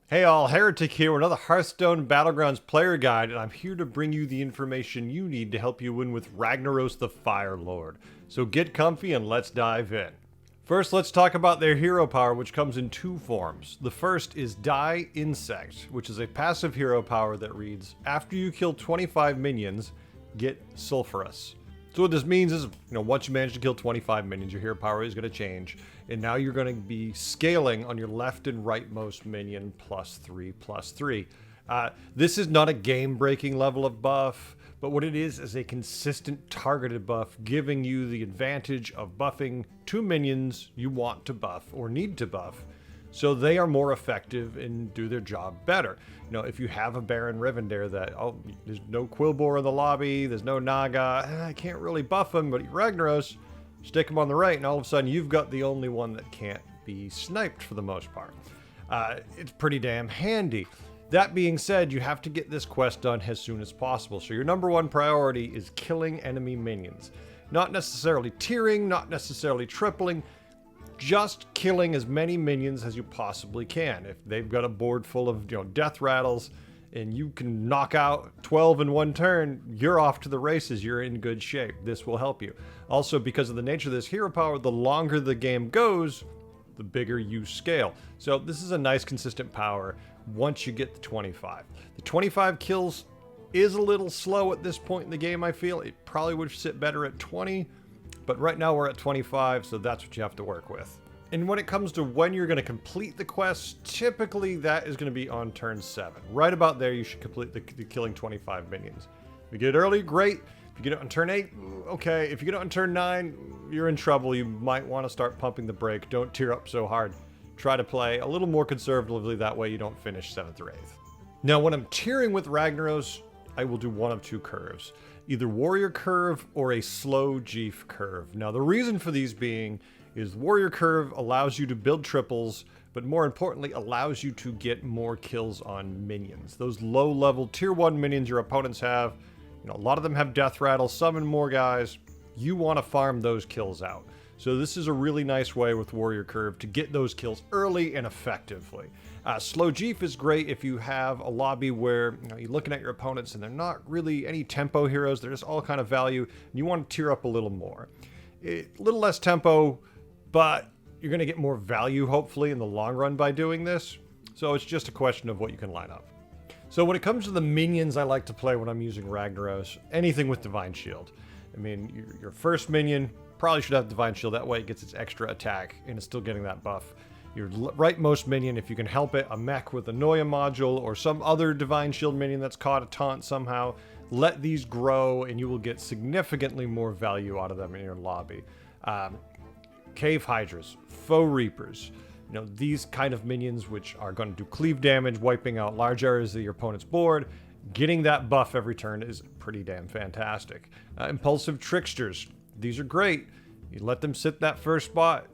Hey all, Heretic here with another Hearthstone Battlegrounds player guide, and I'm here to bring you the information you need to help you win with Ragnaros the Firelord. So get comfy and let's dive in. First, let's talk about their hero power, which comes in two forms. The first is Die Insect, which is a passive hero power that reads, after you kill 25 minions, get Sulphurous. So what this means is, once you manage to kill 25 minions, your hero power is going to change. And now you're going to be scaling on your left and rightmost minion +3/+3. This is not a game-breaking level of buff, but what it is a consistent targeted buff, giving you the advantage of buffing two minions you want to buff or need to buff, so they are more effective and do their job better. If you have a Baron Rivendare that, there's no Quillbore in the lobby, there's no Naga, I can't really buff him, but Ragnaros, stick him on the right, and all of a sudden you've got the only one that can't be sniped for the most part. It's pretty damn handy. That being said, you have to get this quest done as soon as possible, so your number one priority is killing enemy minions. Not necessarily tiering, not necessarily tripling, just killing as many minions as you possibly can. If they've got a board full of death rattles and you can knock out 12 in one turn, you're off to the races. You're in good shape. This will help you. Also, because of the nature of this hero power, the longer the game goes, the bigger you scale. So this is a nice consistent power once you get the 25. The 25 kills is a little slow at this point in the game, I feel. It probably would sit better at 20. But right now we're at 25, so that's what you have to work with. And when it comes to when you're going to complete the quest, typically that is going to be on turn 7. Right about there, you should complete the killing 25 minions. If you get it early, great. If you get it on turn 8, okay. If you get it on turn 9, you're in trouble. You might want to start pumping the brake. Don't tear up so hard. Try to play a little more conservatively, that way you don't finish 7th or 8th. Now, when I'm tiering with Ragnaros, I will do one of two curves. Either Warrior Curve or a Slow Jeef Curve. Now, the reason for these being is Warrior Curve allows you to build triples, but more importantly, allows you to get more kills on minions. Those low-level Tier 1 minions your opponents have, a lot of them have Death Rattle, summon more guys. You want to farm those kills out. So this is a really nice way with Warrior Curve to get those kills early and effectively. Slow Jeef is great if you have a lobby where you're looking at your opponents and they're not really any tempo heroes, they're just all kind of value, and you want to tier up a little more. A little less tempo, but you're going to get more value hopefully in the long run by doing this. So it's just a question of what you can line up. So when it comes to the minions I like to play when I'm using Ragnaros, anything with Divine Shield. I mean, your first minion probably should have Divine Shield, that way it gets its extra attack and it's still getting that buff. Your rightmost minion, if you can help it, a mech with a Noya module or some other Divine Shield minion that's caught a taunt somehow, let these grow and you will get significantly more value out of them in your lobby. Cave Hydras, Foe Reapers, these kind of minions which are going to do cleave damage, wiping out large areas of your opponent's board. Getting that buff every turn is pretty damn fantastic. Impulsive Tricksters, these are great. You let them sit that first spot.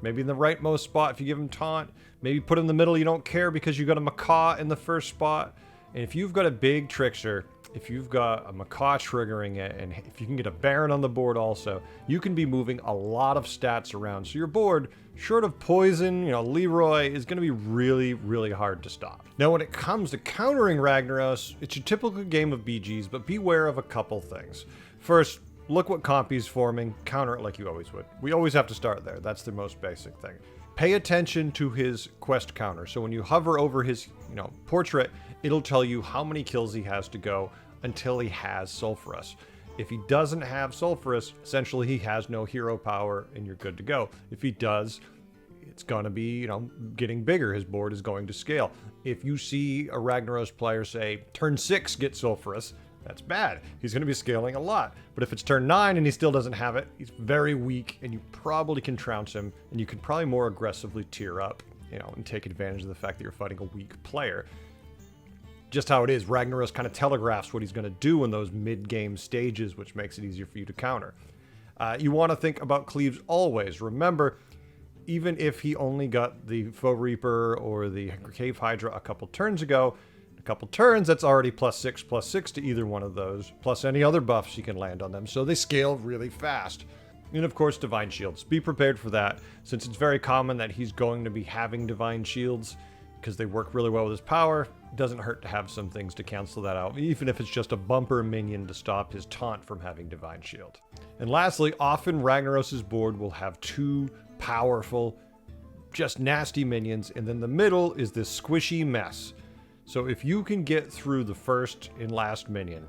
Maybe in the rightmost spot if you give them taunt. Maybe put them in the middle, you don't care because you got a Macaw in the first spot. And if you've got a big Trickster, if you've got a Macaw triggering it, and if you can get a Baron on the board also, you can be moving a lot of stats around. So your board, short of poison, Leroy, is going to be really, really hard to stop. Now when it comes to countering Ragnaros, it's your typical game of BGs, but beware of a couple things. First, look what comp he's forming, counter it like you always would. We always have to start there. That's the most basic thing. Pay attention to his quest counter. So when you hover over his, portrait, it'll tell you how many kills he has to go until he has Sulphurous. If he doesn't have Sulphurous, essentially he has no hero power and you're good to go. If he does, it's going to be, getting bigger. His board is going to scale. If you see a Ragnaros player say, turn 6, get Sulphurous, that's bad. He's going to be scaling a lot. But if it's turn 9 and he still doesn't have it, he's very weak and you probably can trounce him and you can probably more aggressively tier up, and take advantage of the fact that you're fighting a weak player. Just how it is, Ragnaros kind of telegraphs what he's going to do in those mid-game stages, which makes it easier for you to counter. You want to think about cleaves always. Remember, even if he only got the Foe Reaper or the Cave Hydra a couple turns ago, a couple turns, that's already +6/+6 to either one of those, plus any other buffs you can land on them, so they scale really fast. And of course, Divine Shields. Be prepared for that, since it's very common that he's going to be having Divine Shields. because they work really well with his power. It doesn't hurt to have some things to cancel that out, even if it's just a bumper minion to stop his taunt from having Divine Shield. And lastly, often Ragnaros' board will have 2 powerful, just nasty minions, and then the middle is this squishy mess. So if you can get through the first and last minion,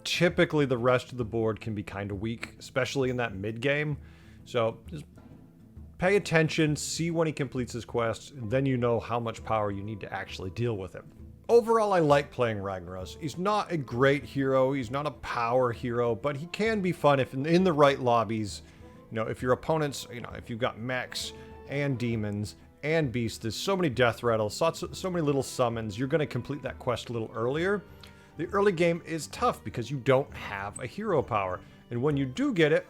typically the rest of the board can be kind of weak, especially in that mid game. So just pay attention, see when he completes his quest, and then you know how much power you need to actually deal with him. Overall, I like playing Ragnaros. He's not a great hero, he's not a power hero, but he can be fun if in the right lobbies. You know, if your opponents, if you've got mechs and demons and beasts, there's so many death rattles, so many little summons, you're going to complete that quest a little earlier. The early game is tough because you don't have a hero power, and when you do get it,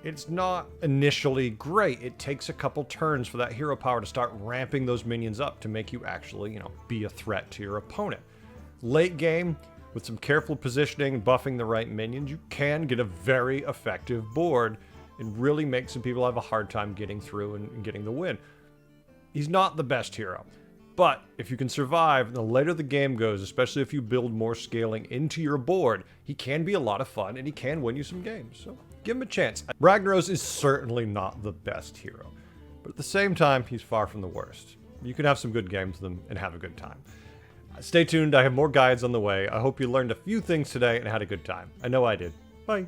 it's not initially great. It takes a couple turns for that hero power to start ramping those minions up to make you actually, be a threat to your opponent. Late game, with some careful positioning and buffing the right minions, you can get a very effective board and really make some people have a hard time getting through and getting the win. He's not the best hero, but if you can survive, the later the game goes, especially if you build more scaling into your board, he can be a lot of fun and he can win you some games. So give him a chance. Ragnaros is certainly not the best hero, but at the same time, he's far from the worst. You can have some good games with him and have a good time. Stay tuned, I have more guides on the way. I hope you learned a few things today and had a good time. I know I did. Bye.